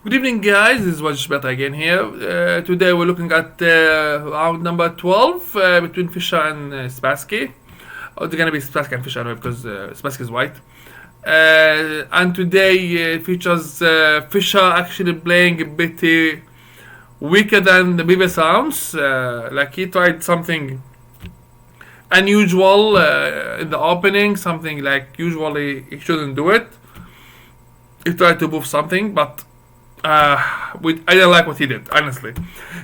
Good evening, guys. This is Wajishbeta again here. Today we're looking at round number 12 between Fisher and Spassky. Oh, it's gonna be Spassky and Fisher anyway because Spassky is white. And today features Fisher actually playing a bit weaker than the previous rounds. Like he tried something unusual in the opening, something like usually he shouldn't do it. He tried to move something, but I didn't like what he did, honestly.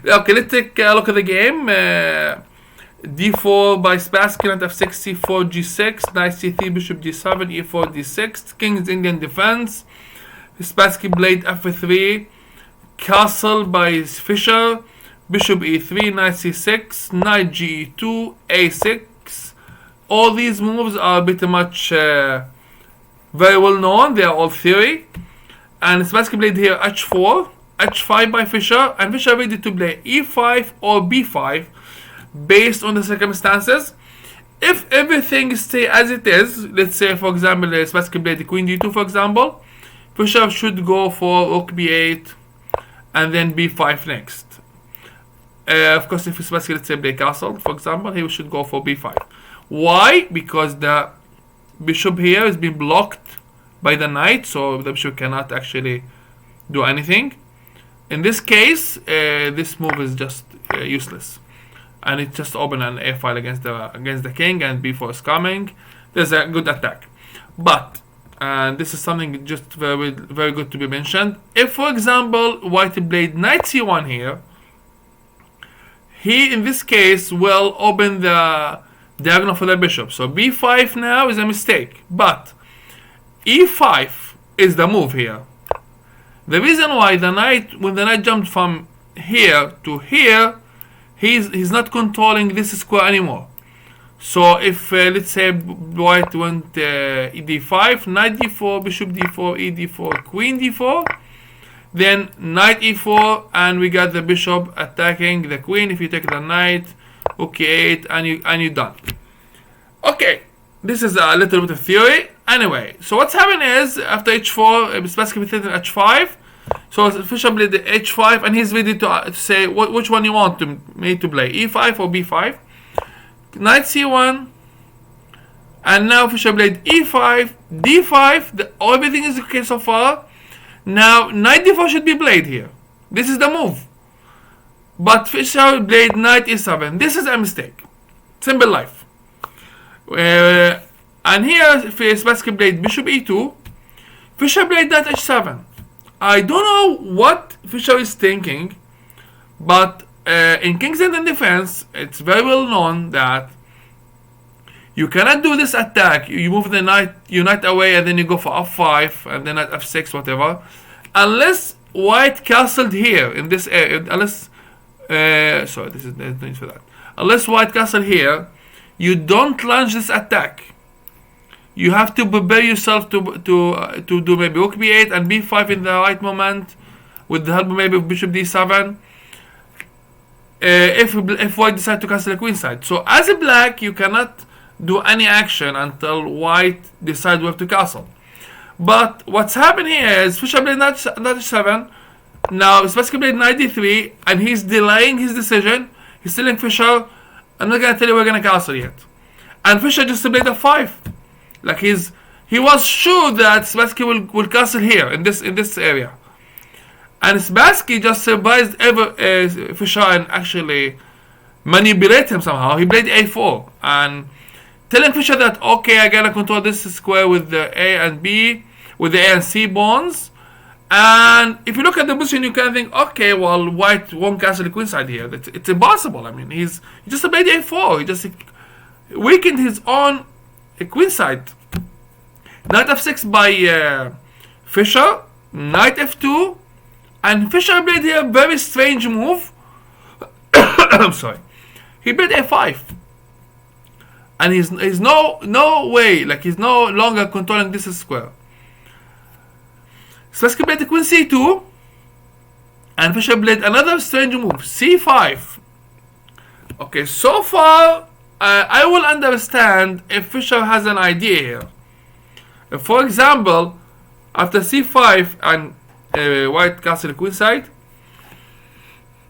Okay, let's take a look at the game. D4 by Spassky, knight f6, c4, g6, knight c3, bishop g7, e4, d6, king's Indian defense. Spassky played f3, castle by Fisher, bishop e3, knight c6, knight ge2, a6. All these moves are pretty much very well known. They are all theory. And Spassky played here h4, h5 by Fisher, and Fisher ready to play e5 or b5 based on the circumstances. If everything stay as it is, let's say for example Spassky played the queen d2 for example, Fisher should go for rook b8 and then b5 next. Of course, if Spassky, let's say, play castle for example, he should go for b5. Why? Because the bishop here is being blocked by the knight, so the bishop cannot actually do anything. In this case, this move is just useless, and it's just open an a file against the king, and b4 is coming. There's a good attack, but and this is something just very very good to be mentioned. If, for example, white played knight c1 here, he in this case will open the diagonal for the bishop. So b5 now is a mistake, but e5 is the move here. The reason why when the knight jumped from here to here, he's not controlling this square anymore. So if let's say white went d5, knight d4, bishop d4, e d4, queen d4, then knight e4, and we got the bishop attacking the queen. If you take the knight, okay, 8, and you're done. Okay, this is a little bit of theory. Anyway, so what's happened is after h4, Spassky played h5. So Fisher played the h5, and he's ready to say which one you want me to play, e5 or b5. Knight c1, and now Fisher played e5, d5. Everything is okay so far. Now knight d4 should be played here. This is the move. But Fisher played knight e7. This is a mistake. Simple life. And here Spassky played bishop e2. Fisher played knight h7. I don't know what Fisher is thinking, but in King's Indian defense, it's very well known that you cannot do this attack. You move the knight, away, and then you go for f5 and then at f6, whatever, unless white castled here in this area. Unless sorry, this is no need for that. Unless white castle here, you don't launch this attack. You have to prepare yourself to do maybe rook b8 and b5 in the right moment with the help maybe of bishop d7. If white decides to castle the queen side. So as a black, you cannot do any action until white decides where to castle. But what's happened here is Fisher played knight h7. Now Spassky played knight d3, and he's delaying his decision. He's telling Fisher, I'm not gonna tell you we're gonna castle yet. And Fisher just played f5. Like he was sure that Spassky will castle here in this area, and Spassky just surprised Fisher and actually manipulate him somehow. He played a4 and telling Fisher that okay, I gotta control this square with the a and b, with the a and c pawns. And if you look at the position, you can think, okay, well, white won't castle the queen side here. It's impossible. I mean, he just played a4. He just weakened his own queen side. Knight f6 by Fisher, knight f2, and Fisher played here a very strange move. I'm sorry. He played a5, and he's no way, like he's no longer controlling this square. Spassky played the queen c2, and Fisher played another strange move, c5. Okay, so far I will understand if Fisher has an idea here. For example, after c5 and white castle queenside.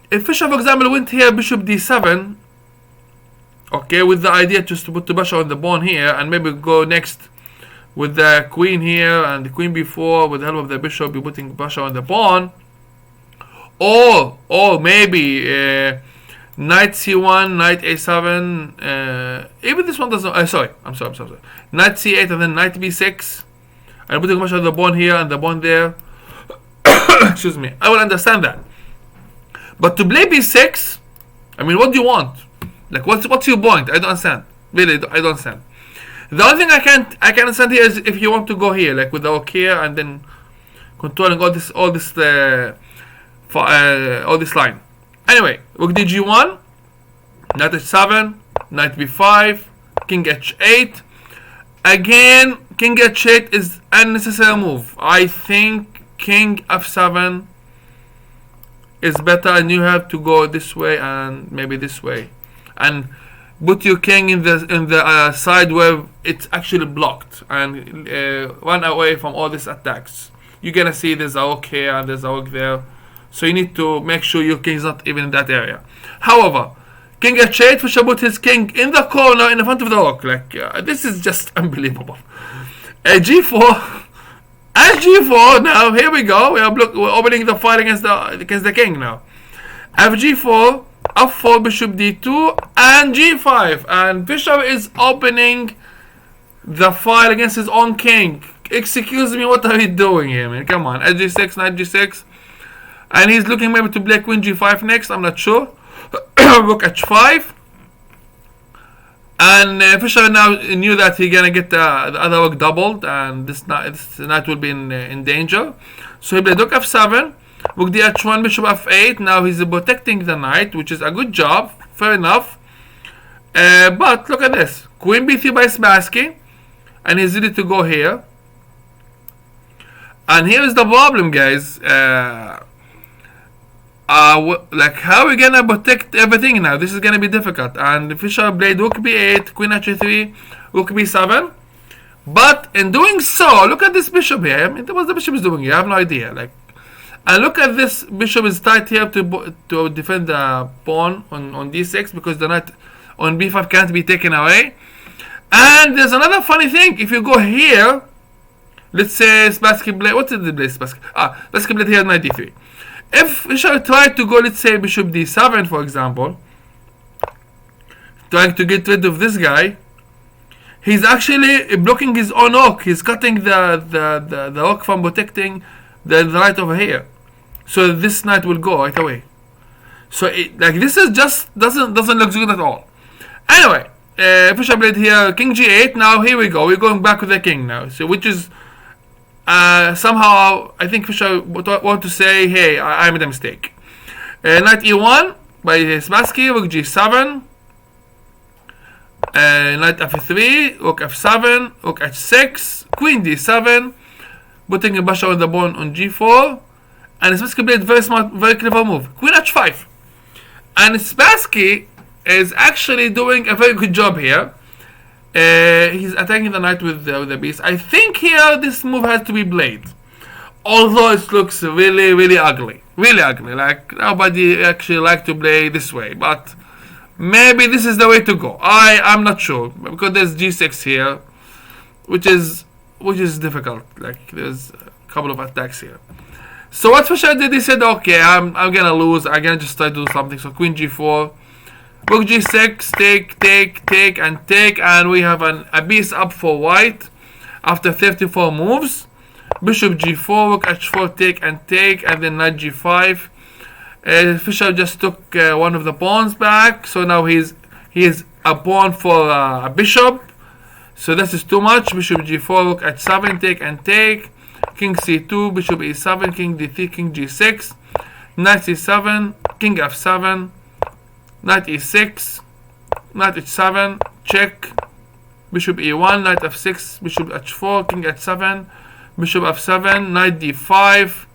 If Fisher, for example, went here bishop d7, okay, with the idea just to put the bishop on the pawn here, and maybe go next with the queen here and the queen b4, with the help of the bishop, be putting bishop on the pawn, or maybe knight c1, knight a7. Even this one doesn't. I'm sorry. Knight c8 and then knight b6, and putting bishop on the pawn here and the pawn there. Excuse me. I will understand that. But to play b6, I mean, what do you want? Like, what's your point? I don't understand. Really, I don't understand. The only thing I can understand here is if you want to go here, like with the rook here, and then controlling all this line. Anyway, rook dg1, knight h7, knight b5, king h8. Again, king h8 is unnecessary move. I think king f7 is better, and you have to go this way and maybe this way, and put your king in the side where it's actually blocked, and run away from all these attacks. You're gonna see there's a rook here and there's a rook there, so you need to make sure your king is not even in that area. However, king h8, Fisher put his king in the corner in front of the rook. Like, this is just unbelievable. g4. And g4 now. Here we go. We're opening the file against the king now. fg4, f4, bishop d2, and g5. And Fisher is opening the file against his own king. Excuse me, what are you doing here, man? Come on. g6, knight g6, and he's looking maybe to play queen g5 next. I'm not sure. Rook h5. And Fisher now knew that he's gonna get the other rook doubled, and this knight will be in danger. So he played rook f7, rook dh1, bishop f8. Now he's protecting the knight, which is a good job. Fair enough. But look at this: queen b3 by Spassky, and he's ready to go here. And here is the problem, guys. Like, how are we gonna protect everything now? This is gonna be difficult. And Fisher played rook b8, queen h3, rook b7. But in doing so, look at this bishop here. I mean, what the bishop is doing here, I have no idea. Like, and look at this bishop is tight here to defend the pawn on d6, because the knight on b5 can't be taken away. And there's another funny thing. If you go here, let's say Spassky played, what did they play Spassky? Spassky played here knight d3. If Fisher tried to go, let's say bishop d7, for example, trying to get rid of this guy, he's actually blocking his own rook. He's cutting the rook from protecting the knight over here. So this knight will go right away. So like, this is just doesn't look good at all. Anyway, Fisher played here king g8. Now here we go. We're going back with the king now. So which is somehow I think Fisher want to say, hey, I made a mistake. Knight e1 by Spassky, rook g7, knight f3, rook f7, rook h6, queen d7, putting a bishop on the pawn on g4, and Spassky played very smart, very clever move, queen h5. And Spassky is actually doing a very good job here. He's attacking the knight with the beast. I think here this move has to be played, although it looks really, really ugly. Really ugly. Like, nobody actually like to play this way, but maybe this is the way to go. I'm not sure, because there's g6 here, which is difficult. Like, there's a couple of attacks here. So what Fisher did, he said, okay, I'm gonna lose. I'm gonna just try to do something. So queen g4. Rook g6, take, and we have a piece up for white after 34 moves. Bishop g4, rook h4, take, and then knight g5. Fisher just took one of the pawns back, so now he is a pawn for a bishop. So this is too much. Bishop g4, rook h7, take. King c2, bishop e7, king d3, king g6, knight c7, king f7. Knight e6, knight h7, check, bishop e1, knight f6, bishop h4, king h7, bishop f7, knight d5,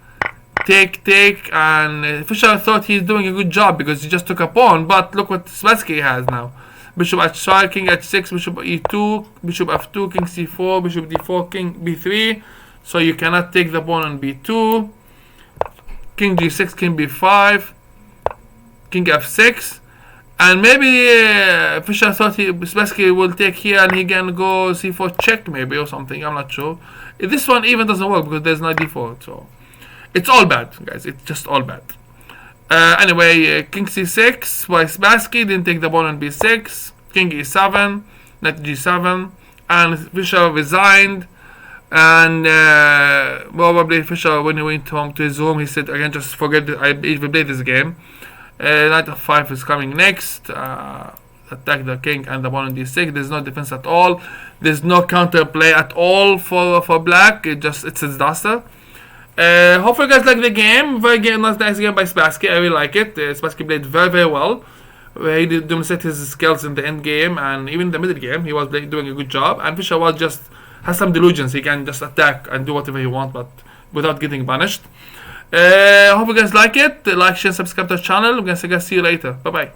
take, and Fisher thought he's doing a good job because he just took a pawn, but look what Spassky has now. Bishop h5, king h6, bishop e2, bishop f2, king c4, bishop d4, king b3, so you cannot take the pawn on b2. king g6, king b5, king f6, and maybe Fisher thought Spassky will take here and he can go c4 check maybe or something. I'm not sure. This one even doesn't work because there's no d4, so it's all bad, guys. It's just all bad. Anyway, king c6 by Spassky, didn't take the pawn on b6, king e7, knight g7, and Fisher resigned. And probably Fisher, when he went home to his room, he said, "I can just forget that I even played this game." Knight f5 is coming next. Attack the king and the pawn on d6. There's no defense at all. There's no counterplay at all for black. It's a disaster. Hopefully you guys like the game. Nice game by Spassky. I really like it. Spassky played very well. He did demonstrate his skills in the end game and even the middle game. He was doing a good job. And Fisher has some delusions. He can just attack and do whatever he wants, but without getting punished. Hope you guys like it. Like, share, subscribe to the channel. I'm gonna see you later. Bye bye.